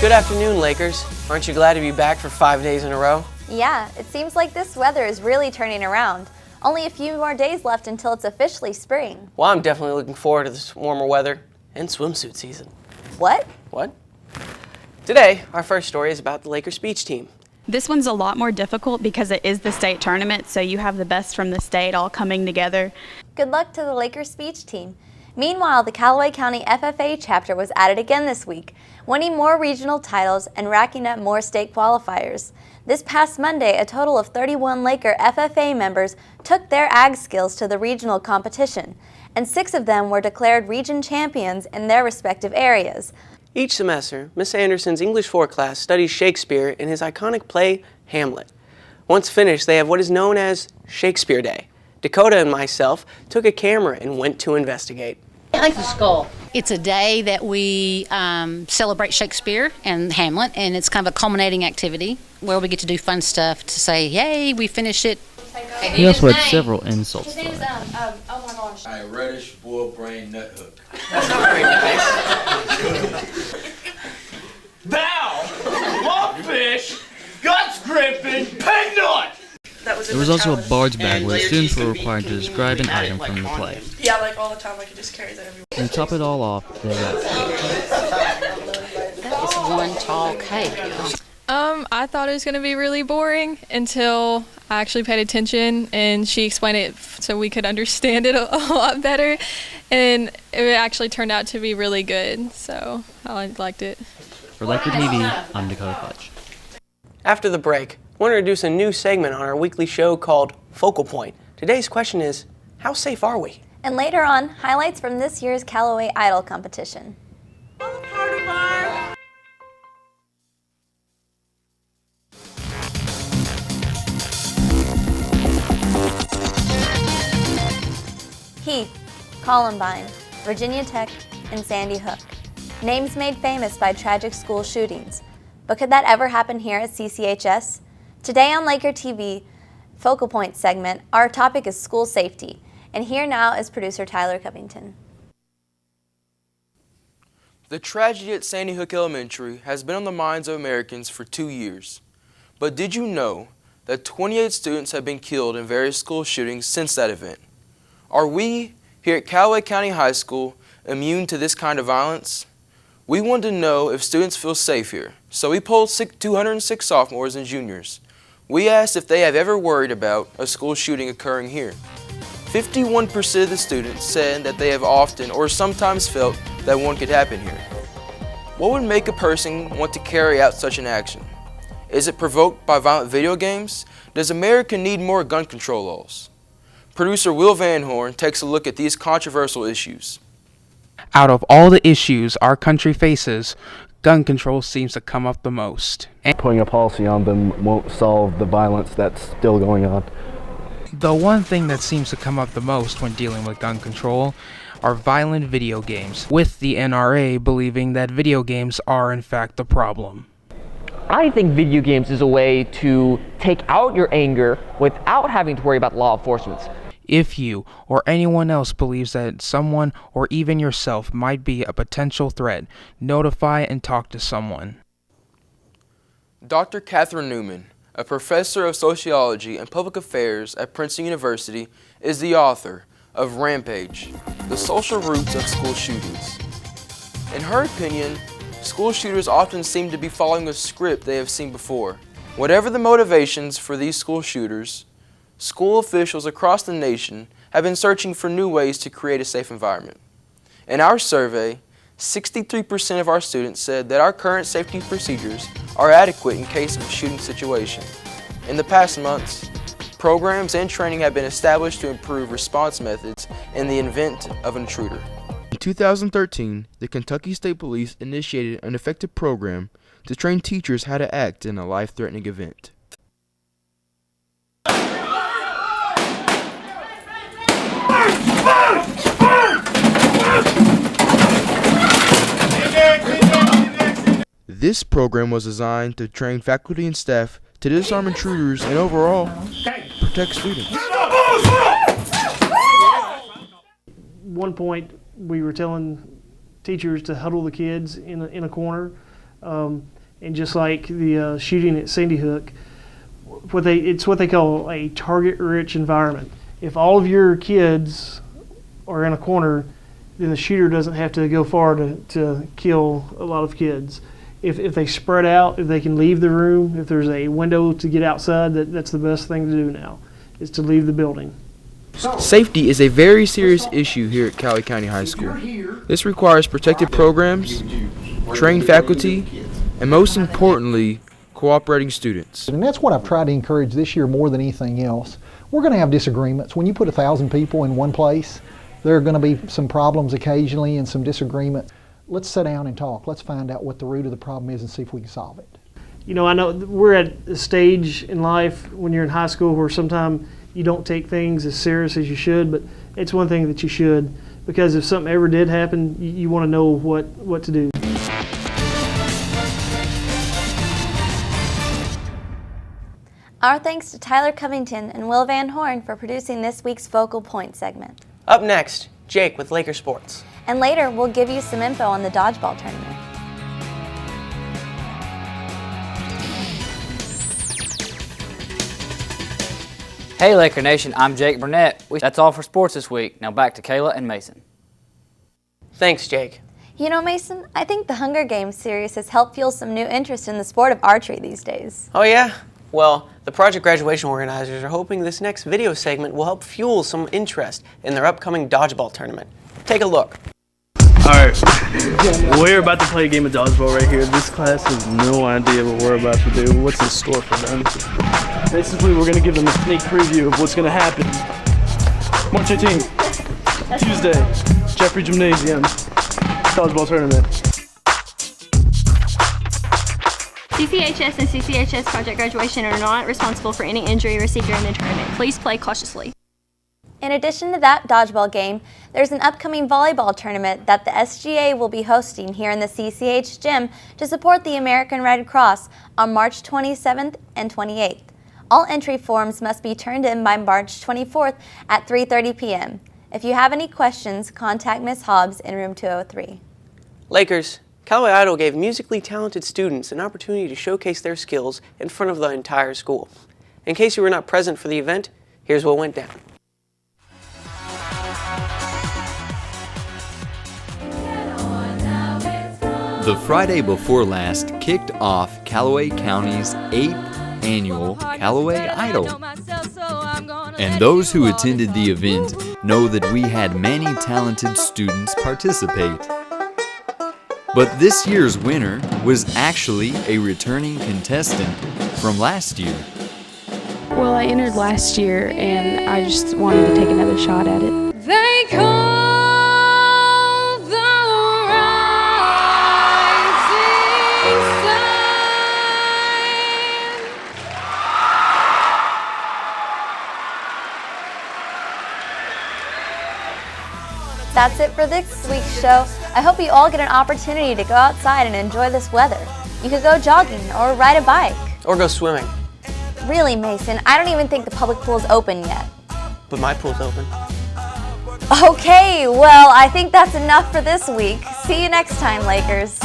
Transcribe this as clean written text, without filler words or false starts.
Good afternoon, Lakers. Aren't you glad to be back for 5 days in a row? Yeah, it seems like this weather is really turning around. Only a few more days left until it's officially spring. Well, I'm definitely looking forward to this warmer weather and swimsuit season. What? What? Today, our first story is about the Lakers speech team. This one's a lot more difficult because it is the state tournament, so you have the best from the state all coming together. Good luck to the Lakers speech team. Meanwhile, the Calloway County FFA chapter was at it again this week, winning more regional titles and racking up more state qualifiers. This past Monday, a total of 31 Laker FFA members took their ag skills to the regional competition, and 6 of them were declared region champions in their respective areas. Each semester, Miss Anderson's English 4 class studies Shakespeare in his iconic play, Hamlet. Once finished, they have what is known as Shakespeare Day. Dakota and myself took a camera and went to investigate. I like the skull. It's a day that we celebrate Shakespeare and Hamlet, and it's kind of a culminating activity where we get to do fun stuff to say, yay, we finished it. He also had several insults. His name is, oh my gosh. A reddish bull brain nut hook. That's not very nice. Thou, lobfish, guts gripping, pig nut! There was also a bard's bag where students were required to describe an item from the play. Yeah, like all the time I could just carry that everywhere. And to top it all off, they got That is one tall cake. I thought it was going to be really boring until I actually paid attention and she explained it so we could understand it a lot better. And it actually turned out to be really good, so I liked it. For LakerTV, I'm Dakota Fudge. After the break, I want to introduce a new segment on our weekly show called Focal Point. Today's question is, how safe are we? And later on, highlights from this year's Callaway Idol competition. Heath, Columbine, Virginia Tech, and Sandy Hook. Names made famous by tragic school shootings. But could that ever happen here at CCHS? Today on LakerTV Focal Point segment, our topic is school safety. And here now is producer Tyler Covington. The tragedy at Sandy Hook Elementary has been on the minds of Americans for 2 years. But did you know that 28 students have been killed in various school shootings since that event? Are we, here at Calloway County High School, immune to this kind of violence? We wanted to know if students feel safe here, so we polled 206 sophomores and juniors. We asked if they have ever worried about a school shooting occurring here. 51% of the students said that they have often or sometimes felt that one could happen here. What would make a person want to carry out such an action? Is it provoked by violent video games? Does America need more gun control laws? Producer Will Van Horn takes a look at these controversial issues. Out of all the issues our country faces, gun control seems to come up the most. Putting a policy on them won't solve the violence that's still going on. The one thing that seems to come up the most when dealing with gun control are violent video games, with the NRA believing that video games are in fact the problem. I think video games is a way to take out your anger without having to worry about law enforcement. If you or anyone else believes that someone or even yourself might be a potential threat, notify and talk to someone. Dr. Catherine Newman, a professor of sociology and public affairs at Princeton University, is the author of Rampage, The Social Roots of School Shootings. In her opinion, school shooters often seem to be following a script they have seen before. Whatever the motivations for these school shooters, school officials across the nation have been searching for new ways to create a safe environment. In our survey, 63% of our students said that our current safety procedures are adequate in case of a shooting situation. In the past months, programs and training have been established to improve response methods in the event of an intruder. In 2013, the Kentucky State Police initiated an effective program to train teachers how to act in a life-threatening event. This program was designed to train faculty and staff to disarm intruders and overall protect students. One point, we were telling teachers to huddle the kids in a corner And just like the shooting at Sandy Hook, it's what they call a target-rich environment. If all of your kids are in a corner, then the shooter doesn't have to go far to kill a lot of kids. If they spread out, if they can leave the room, if there's a window to get outside, that's the best thing to do now, is to leave the building. Safety is a very serious issue here at Calloway County High School. This requires protected programs, trained faculty, and most importantly, cooperating students. And that's what I've tried to encourage this year more than anything else. We're going to have disagreements. When you put 1,000 people in one place, there are going to be some problems occasionally and some disagreement. Let's sit down and talk. Let's find out what the root of the problem is and see if we can solve it. You know, I know we're at a stage in life when you're in high school where sometimes you don't take things as serious as you should, but it's one thing that you should, because if something ever did happen, you want to know what to do. Our thanks to Tyler Covington and Will Van Horn for producing this week's Focal Point segment. Up next, Jake with Laker Sports. And later, we'll give you some info on the dodgeball tournament. Hey Laker Nation, I'm Jake Burnett. That's all for sports this week. Now back to Kayla and Mason. Thanks, Jake. You know, Mason, I think the Hunger Games series has helped fuel some new interest in the sport of archery these days. Oh yeah? Well, the project graduation organizers are hoping this next video segment will help fuel some interest in their upcoming dodgeball tournament. Take a look. Alright, we're about to play a game of dodgeball right here. This class has no idea what we're about to do, what's in store for them. Basically, we're going to give them a sneak preview of what's going to happen. March 18th, Tuesday, Jeffrey Gymnasium, dodgeball tournament. CCHS and CCHS project graduation are not responsible for any injury received during the tournament. Please play cautiously. In addition to that dodgeball game, there's an upcoming volleyball tournament that the SGA will be hosting here in the CCH gym to support the American Red Cross on March 27th and 28th. All entry forms must be turned in by March 24th at 3:30 p.m. If you have any questions, contact Ms. Hobbs in room 203. Lakers, Callaway Idol gave musically talented students an opportunity to showcase their skills in front of the entire school. In case you were not present for the event, here's what went down. The Friday before last kicked off Calloway County's 8th annual Callaway Idol. And those who attended the event know that we had many talented students participate. But this year's winner was actually a returning contestant from last year. Well, I entered last year and I just wanted to take another shot at it. They call the rising sun. That's it for this week's show. I hope you all get an opportunity to go outside and enjoy this weather. You could go jogging or ride a bike. Or go swimming. Really, Mason, I don't even think the public pool's open yet. But my pool's open. Okay, well, I think that's enough for this week. See you next time, Lakers.